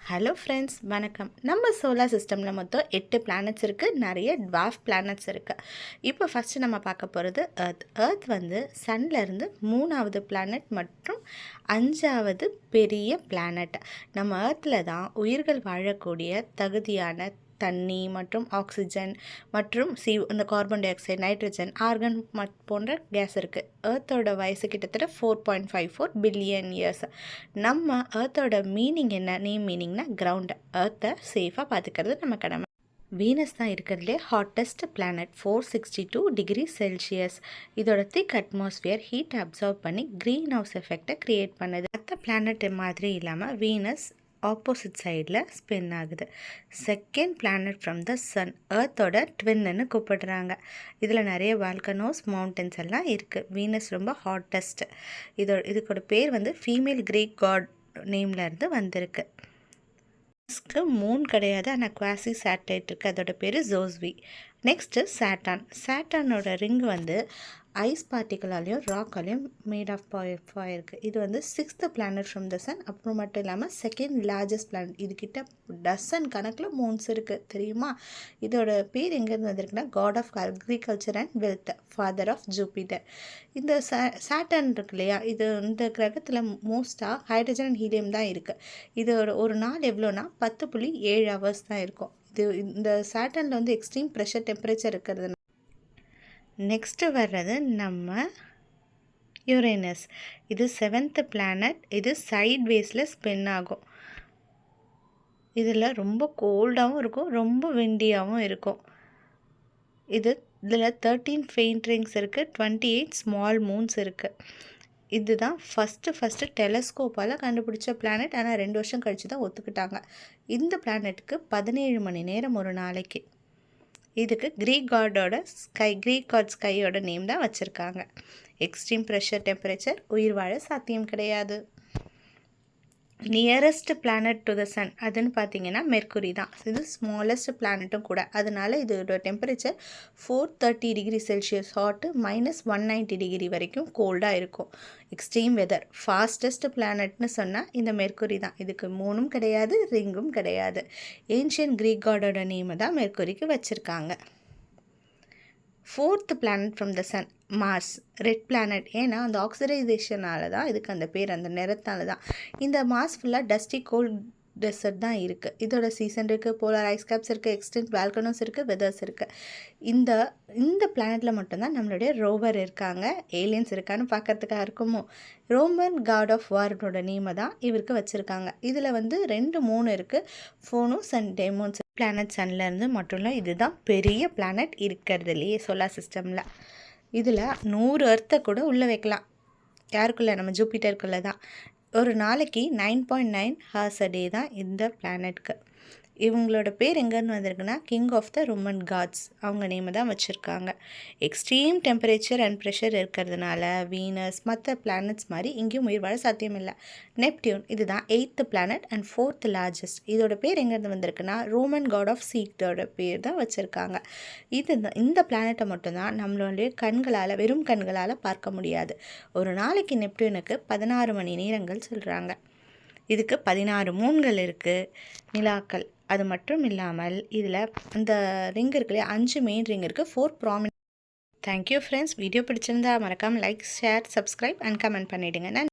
Hello friends, வணக்கம். நம்ம solar சிஸ்டமில் மொத்தம் 8 பிளானட்ஸ் இருக்குது. நிறைய ட்வார்ஃப் பிளானட்ஸ் இருக்குது. இப்போ ஃபஸ்ட்டு நம்ம பார்க்க போகிறது எர்த் வந்து சன்லேருந்து 3வது பிளானட் மற்றும் 5வது பெரிய பிளானட். நம்ம எர்த்தில் தான் உயிர்கள் வாழக்கூடிய தகுதியான தண்ணி மற்றும் ஆக்சிஜன் மற்றும் இந்த carbon dioxide, nitrogen, argon போன்ற கேஸ் இருக்குது. எர்த்தோட வயசு கிட்டத்தட்ட 4.54 பில்லியன் இயர்ஸ். நம்ம எர்த்தோட மீனிங் என்ன? நேம் மீனிங்னா கிரவுண்ட். எர்த்தை சேஃபாக பார்த்துக்கிறது நம்ம கடமை. வீனஸ் தான் இருக்கிறதுலே ஹாட்டஸ்ட் பிளானட், 462 டிகிரி செல்சியஸ். இதோட திக் அட்மாஸ்பியர் ஹீட் அப்சர்வ் பண்ணி க்ரீன் ஹவுஸ் எஃபெக்டை க்ரியேட் பண்ணுது. மற்ற பிளானட் மாதிரி இல்லாமல் வீனஸ் ஆப்போசிட் சைடில் ஸ்பின் ஆகுது. Second planet from the sun, எர்த்தோட ட்வின்னு கூப்பிடுறாங்க. இதில் நிறைய வால்கனோஸ், மவுண்டன்ஸ் எல்லாம் இருக்குது. வீனஸ் ரொம்ப ஹாட்டஸ்ட். இதுக்கோட பேர் வந்து ஃபீமேல் கிரீக் காட் நேம்லேருந்து வந்திருக்கு. மூன் கிடையாது, ஆனால் குவாசி சேட்டலைட் இருக்குது. அதோட பேர் ஜோஸ்வி. நெக்ஸ்ட்டு சேட்டானோட ரிங் வந்து ஐஸ் பார்ட்டிக்கலாலையும் ராக்காலையும் மேட் ஆஃப் இருக்குது. இது வந்து 6th planet from the Sun. அப்புறம் மட்டும் இல்லாமல் செகண்ட் லார்ஜஸ்ட் பிளானட். இதுக்கிட்ட டசன் கணக்கில் மூன்ஸ் இருக்குது, தெரியுமா? இதோட பேர் எங்கேருந்து வந்திருக்குன்னா god of agriculture and wealth, father of Jupiter. இந்த சேட்டன் இருக்கு இல்லையா, இந்த கிரகத்தில் மோஸ்ட்டாக ஹைட்ரஜன் அண்ட் ஹீலியம் தான் இருக்குது. இதோட ஒரு நாள் எவ்வளோனா 10.7 ஹவர்ஸ் தான் இருக்கும். இந்த சேட்டனில் வந்து எக்ஸ்ட்ரீம் ப்ரெஷர், டெம்பரேச்சர் இருக்கிறது. நெக்ஸ்ட்டு வர்றது நம்ம யுரேனஸ். இது 7th பிளானட். இது சைட் வேஸில் ஸ்பின் ஆகும். இதில் ரொம்ப கோல்டாகவும் இருக்கும், ரொம்ப விண்டியாகவும் இருக்கும். இதில் 13 ஃபெயிண்ட் ரிங்ஸ் இருக்குது, 28 ஸ்மால் மூன்ஸ் இருக்குது. இதுதான் ஃபஸ்ட்டு டெலஸ்கோப்பால் கண்டுபிடிச்ச பிளானட். ஆனால் 2 வருஷம் கழித்து தான் ஒத்துக்கிட்டாங்க. இந்த பிளானட்டுக்கு 17 மணி நேரம் ஒரு நாளைக்கு. இதுக்கு க்ரீக் காட் ஸ்கையோட நேம் தான் வச்சுருக்காங்க. எக்ஸ்ட்ரீம் ப்ரெஷர், டெம்பரேச்சர், உயிர் வாழ சாத்தியம் கிடையாது. Nearest planet to the sun அதுன்னு பார்த்தீங்கன்னா மெர்க்குரி தான். இது ஸ்மாலஸ்ட் பிளானட்டும் கூட. அதனால இதோட temperature 430 degree Celsius hot, -190 degree வரைக்கும் கோல்டாக இருக்கும். Extreme weather. ஃபாஸ்டஸ்ட் பிளானட்னு சொன்னால் இந்த மெர்க்குரி தான். இதுக்கு மூணும் கிடையாது, ரிங்கும் கிடையாது. ஏன்ஷியன் க்ரீக் காடோட நேமை தான் மெர்க்குரிக்கு வச்சுருக்காங்க. 4th planet from the sun, Mars. Red planet. ஏன்னா அந்த ஆக்சிடைசேஷனால தான் இதுக்கு அந்த பேர், அந்த நிறத்தால் தான். இந்த மார்ஸ் ஃபுல்லாக டஸ்டி கோல்ட் டெசர்ட் தான் இருக்குது. இதோட சீசன் இருக்குது, போலார் ஐஸ் கேப்ஸ் இருக்குது, எக்ஸ்டென்ட் வால்கனோஸ் இருக்குது, வெதர்ஸ் இருக்குது. இந்த பிளானட்டில் மட்டும்தான் நம்மளுடைய ரோவர் இருக்காங்க. ஏலியன்ஸ் இருக்கான்னு பார்க்கறதுக்காக இருக்குமோ. ரோமன் காட் ஆஃப் வாரோட நேமை தான் இவருக்கு வச்சுருக்காங்க. இதில் வந்து 2, 3 இருக்குது. ஃபோனோஸ் அண்ட் டெமோன்ஸ். பிளானட் சன்லேருந்து மட்டும் இல்லை, இதுதான் பெரிய பிளானட் இருக்கிறதுலையே சோலார் சிஸ்டமில். இதில் 100 எர்த்தை கூட உள்ளே வைக்கலாம். யாருக்குள்ளே? நம்ம ஜூபிட்டருக்குள்ளே தான். ஒரு நாளைக்கு 9.9 ஹார்ஸ் அ டே தான் இந்த பிளானட்க்கு. இவங்களோட பேர் எங்கேருந்து வந்திருக்குன்னா king of the Roman gods, அவங்க நேமை தான் வச்சுருக்காங்க. எக்ஸ்ட்ரீம் டெம்பரேச்சர் அண்ட் ப்ரெஷர் இருக்கிறதுனால வீனஸ் மற்ற பிளானட்ஸ் மாதிரி இங்கேயும் உயிர் வாழ சாத்தியம் இல்லை. நெப்டியூன், இதுதான் 8th planet and 4th largest. இதோட பேர் எங்கேருந்து வந்திருக்குன்னா ரோமன் காட் ஆஃப் சீக்டோட பேர் தான் வச்சுருக்காங்க. இந்த பிளானட்டை மட்டும்தான் நம்மளுடைய வெறும் கண்களால் பார்க்க முடியாது. ஒரு நாளைக்கு நெப்டியூனுக்கு 16 மணி நேரங்கள் சொல்கிறாங்க. இதுக்கு 16 மூன்கள் இருக்குது, நிலாக்கள். அது மட்டும் இல்லாமல் இதில் அந்த ரிங் இருக்குல்லையே, 5 மெயின் ரிங் இருக்குது, 4 ப்ராமினன்ட். Thank you friends. வீடியோ பிடிச்சிருந்தா மறக்காமல் like, share, subscribe and comment பண்ணிவிடுங்க.